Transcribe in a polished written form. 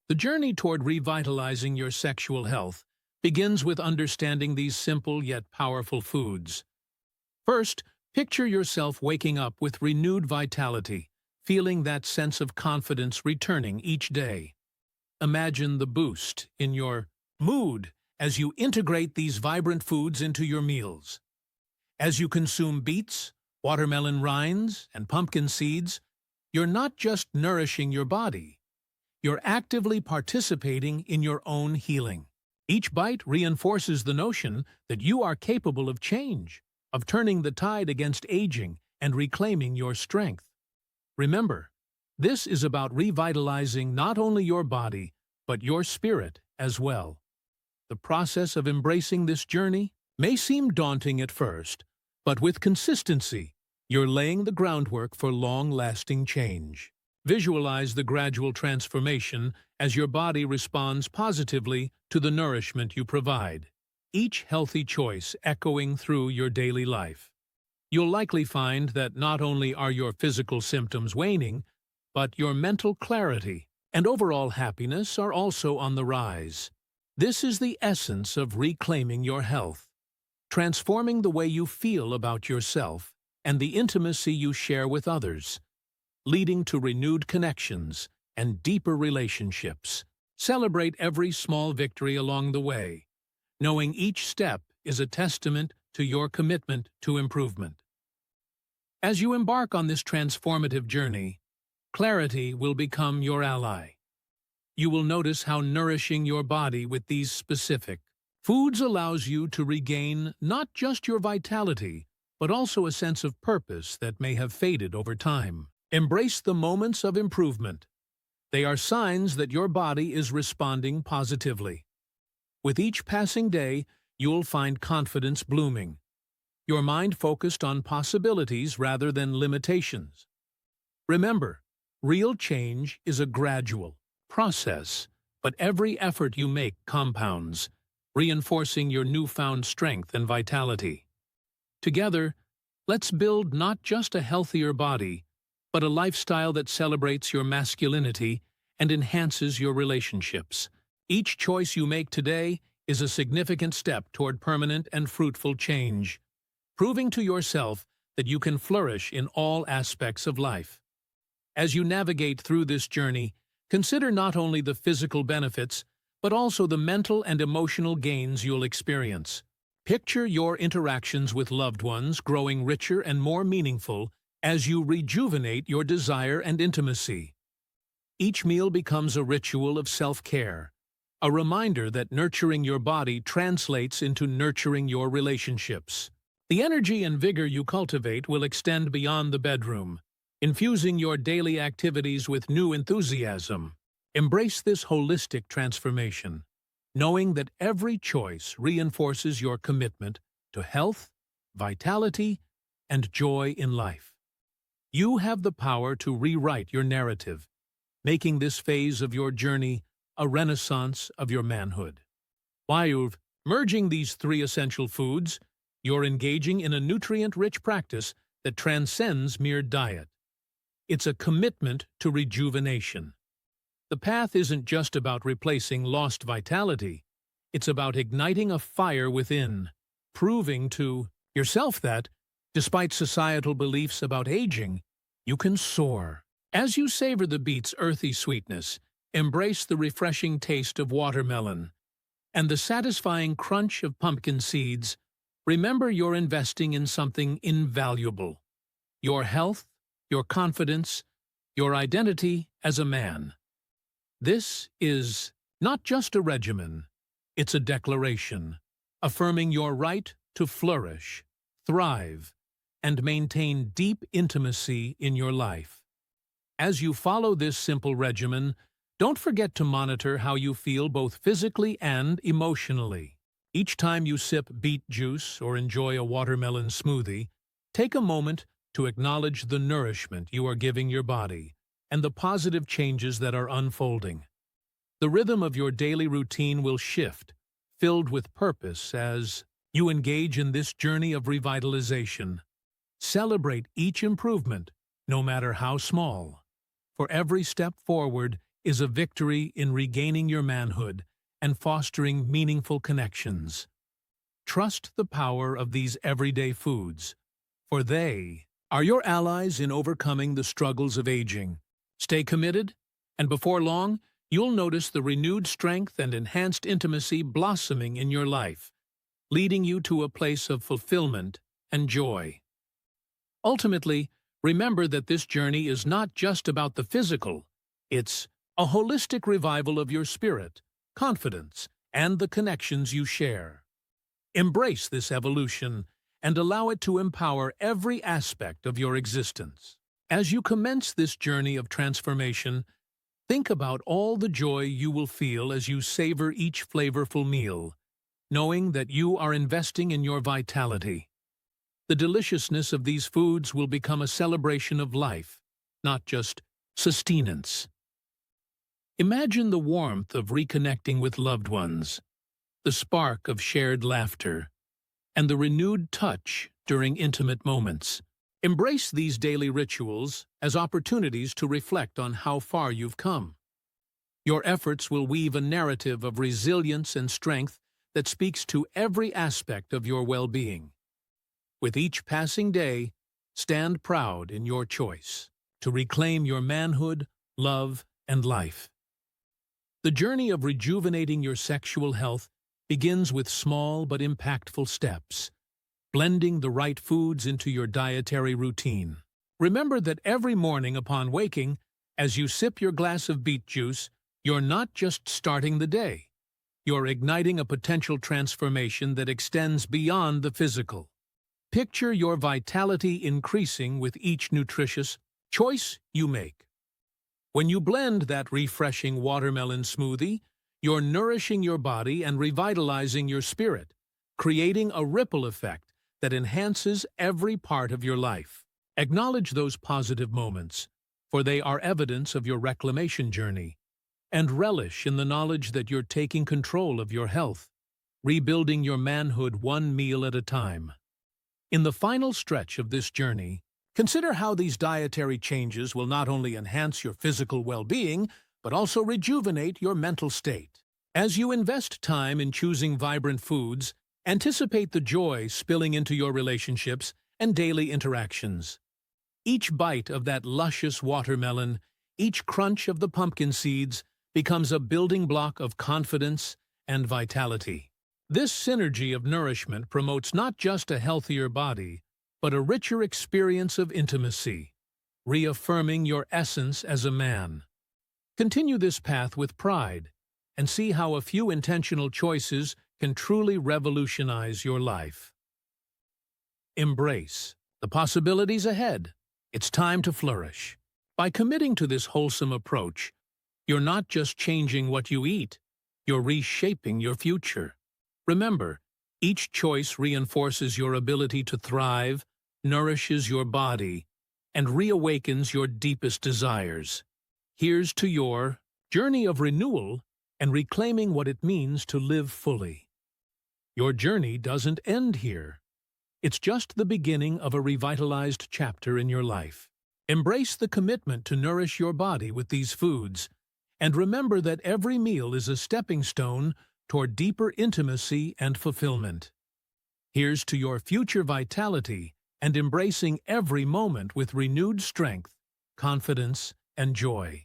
The journey toward revitalizing your sexual health begins with understanding these simple yet powerful foods. First, picture yourself waking up with renewed vitality, feeling that sense of confidence returning each day. Imagine the boost in your mood as you integrate these vibrant foods into your meals. As you consume beets, watermelon rinds, and pumpkin seeds, you're not just nourishing your body, you're actively participating in your own healing. Each bite reinforces the notion that you are capable of change, of turning the tide against aging and reclaiming your strength. Remember, this is about revitalizing not only your body, but your spirit as well. The process of embracing this journey may seem daunting at first, but with consistency, you're laying the groundwork for long-lasting change. Visualize the gradual transformation as your body responds positively to the nourishment you provide, each healthy choice echoing through your daily life. You'll likely find that not only are your physical symptoms waning, but your mental clarity and overall happiness are also on the rise. This is the essence of reclaiming your health, transforming the way you feel about yourself and the intimacy you share with others, leading to renewed connections and deeper relationships. Celebrate every small victory along the way, knowing each step is a testament to your commitment to improvement. As you embark on this transformative journey, clarity will become your ally. You will notice how nourishing your body with these specific foods allows you to regain not just your vitality, but also a sense of purpose that may have faded over time. Embrace the moments of improvement. They are signs that your body is responding positively. With each passing day, you'll find confidence blooming, your mind focused on possibilities rather than limitations. Remember, real change is a gradual process, but every effort you make compounds, reinforcing your newfound strength and vitality. Together, let's build not just a healthier body, but a lifestyle that celebrates your masculinity and enhances your relationships. Each choice you make today is a significant step toward permanent and fruitful change, proving to yourself that you can flourish in all aspects of life. As you navigate through this journey, consider not only the physical benefits, but also the mental and emotional gains you'll experience. Picture your interactions with loved ones growing richer and more meaningful as you rejuvenate your desire and intimacy. Each meal becomes a ritual of self-care, a reminder that nurturing your body translates into nurturing your relationships. The energy and vigor you cultivate will extend beyond the bedroom, infusing your daily activities with new enthusiasm. Embrace this holistic transformation, knowing that every choice reinforces your commitment to health, vitality, and joy in life. You have the power to rewrite your narrative, making this phase of your journey a renaissance of your manhood. While you're merging these three essential foods, you're engaging in a nutrient-rich practice that transcends mere diet. It's a commitment to rejuvenation. The path isn't just about replacing lost vitality. It's about igniting a fire within, proving to yourself that, despite societal beliefs about aging, you can soar. As you savor the beet's earthy sweetness, embrace the refreshing taste of watermelon and the satisfying crunch of pumpkin seeds, remember you're investing in something invaluable: your health, your confidence, your identity as a man. This is not just a regimen, it's a declaration, affirming your right to flourish, thrive, and maintain deep intimacy in your life. As you follow this simple regimen, don't forget to monitor how you feel both physically and emotionally. Each time you sip beet juice or enjoy a watermelon smoothie, take a moment to acknowledge the nourishment you are giving your body and the positive changes that are unfolding. The rhythm of your daily routine will shift, filled with purpose as you engage in this journey of revitalization. Celebrate each improvement, no matter how small, for every step forward is a victory in regaining your manhood and fostering meaningful connections. Trust the power of these everyday foods, for they are your allies in overcoming the struggles of aging. Stay committed, and before long, you'll notice the renewed strength and enhanced intimacy blossoming in your life, leading you to a place of fulfillment and joy. Ultimately, remember that this journey is not just about the physical. It's a holistic revival of your spirit, confidence, and the connections you share. Embrace this evolution and allow it to empower every aspect of your existence. As you commence this journey of transformation, think about all the joy you will feel as you savor each flavorful meal, knowing that you are investing in your vitality. The deliciousness of these foods will become a celebration of life, not just sustenance. Imagine the warmth of reconnecting with loved ones, the spark of shared laughter, and the renewed touch during intimate moments. Embrace these daily rituals as opportunities to reflect on how far you've come. Your efforts will weave a narrative of resilience and strength that speaks to every aspect of your well-being. With each passing day, stand proud in your choice to reclaim your manhood, love, and life. The journey of rejuvenating your sexual health begins with small but impactful steps, blending the right foods into your dietary routine. Remember that every morning upon waking, as you sip your glass of beet juice, you're not just starting the day. You're igniting a potential transformation that extends beyond the physical. Picture your vitality increasing with each nutritious choice you make. When you blend that refreshing watermelon smoothie, you're nourishing your body and revitalizing your spirit, creating a ripple effect that enhances every part of your life. Acknowledge those positive moments, for they are evidence of your reclamation journey, and relish in the knowledge that you're taking control of your health, rebuilding your manhood one meal at a time. In the final stretch of this journey, consider how these dietary changes will not only enhance your physical well-being, but also rejuvenate your mental state. As you invest time in choosing vibrant foods, anticipate the joy spilling into your relationships and daily interactions. Each bite of that luscious watermelon, each crunch of the pumpkin seeds, becomes a building block of confidence and vitality. This synergy of nourishment promotes not just a healthier body, but a richer experience of intimacy, reaffirming your essence as a man. Continue this path with pride, and see how a few intentional choices can truly revolutionize your life. Embrace the possibilities ahead. It's time to flourish. By committing to this wholesome approach, you're not just changing what you eat, you're reshaping your future. Remember, each choice reinforces your ability to thrive, nourishes your body, and reawakens your deepest desires. Here's to your journey of renewal and reclaiming what it means to live fully. Your journey doesn't end here. It's just the beginning of a revitalized chapter in your life. Embrace the commitment to nourish your body with these foods, and remember that every meal is a stepping stone toward deeper intimacy and fulfillment. Here's to your future vitality and embracing every moment with renewed strength, confidence, and joy.